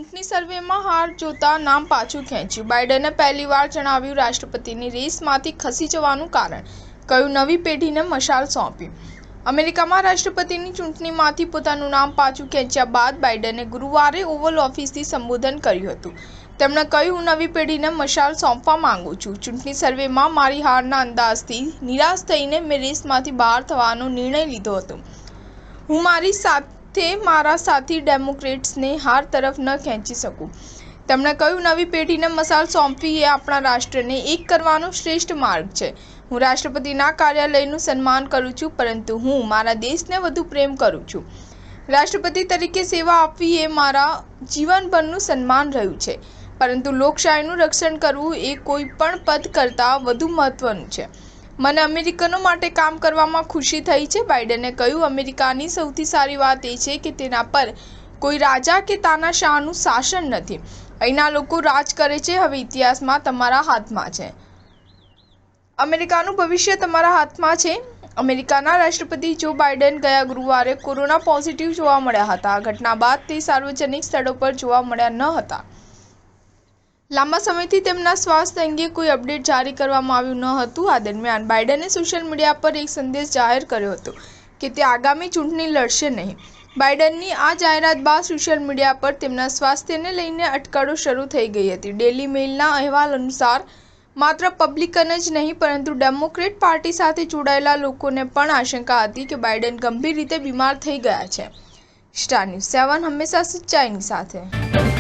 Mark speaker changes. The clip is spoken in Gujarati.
Speaker 1: ચૂંટણી સર્વેમાં હાર જોતા નામ પાછું ખેંચ્યું. બાઇડને પહેલીવાર જણાવ્યું રાષ્ટ્રપતિની રેસમાંથી ખસી જવાનું કારણ. કહ્યું નવી પેઢીને મશાલ સોંપી. અમેરિકામાં રાષ્ટ્રપતિની ચૂંટણીમાંથી પોતાનું નામ પાછું ખેંચ્યા બાદ બાઇડને ગુરુવારે ઓવલ ઓફિસથી સંબોધન કર્યું હતું. તેમણે કહ્યું, હું નવી પેઢીને મશાલ સોંપવા માંગુ છું. ચૂંટણી સર્વેમાં મારી હારના અંદાજથી નિરાશ થઈને મેં રેસમાંથી બહાર થવાનો નિર્ણય લીધો હતો. હું મારી સાથે મારા સાથી ડેમોક્રેટ્સને હાર તરફ ન ખેંચી શકું. તેમણે કહ્યું, નવી પેઢીને મશાલ સોંપવી એ આપણા રાષ્ટ્રને એક કરવાનો શ્રેષ્ઠ માર્ગ છે. હું રાષ્ટ્રપતિના કાર્યાલયનું સન્માન કરું છું, પરંતુ હું મારા દેશને વધુ પ્રેમ કરું છું. રાષ્ટ્રપતિ તરીકે સેવા આપવી એ મારા જીવનભરનું સન્માન રહ્યું છે, પરંતુ લોકશાહીનું રક્ષણ કરવું એ કોઈ પણ પદ કરતાં વધુ મહત્વનું છે. મને અમેરિકનો માટે કામ કરવામાં ખુશી થઈ છે. બાઇડને કહ્યું, અમેરિકાની સૌથી સારી વાત એ છે કે તેના પર કોઈ રાજા કે તાનાશાહનું શાસન નથી. અહીંના લોકો રાજ કરે છે. હવે ઇતિહાસમાં તમારા હાથમાં છે. અમેરિકાનું ભવિષ્ય તમારા હાથમાં છે. અમેરિકાના રાષ્ટ્રપતિ જો બાઇડન ગયા ગુરુવારે કોરોના પોઝિટિવ જોવા મળ્યા હતા. આ ઘટના બાદ તે સાર્વજનિક સ્થળો પર જોવા મળ્યા ન હતા. લાંબા સમયથી તેમના સ્વાસ્થ્ય અંગે કોઈ અપડેટ જારી કરવામાં આવ્યું ન હતું. આ દરમિયાન બાઇડને સોશિયલ મીડિયા પર એક સંદેશ જાહેર કર્યો હતો કે તે આગામી ચૂંટણી લડશે નહીં. બાઇડનની આ જાહેરાત બાદ સોશિયલ મીડિયા પર તેમના સ્વાસ્થ્યને લઈને અટકળો શરૂ થઈ ગઈ હતી. ડેલી મેઇલના અહેવાલ અનુસાર માત્ર રિપબ્લિકન જ નહીં, પરંતુ ડેમોક્રેટ પાર્ટી સાથે જોડાયેલા લોકોને પણ આશંકા હતી કે બાઇડન ગંભીર રીતે બીમાર થઈ ગયા છે. સ્ટાર ન્યૂઝ 7 હંમેશા સચ્ચાઈની સાથે.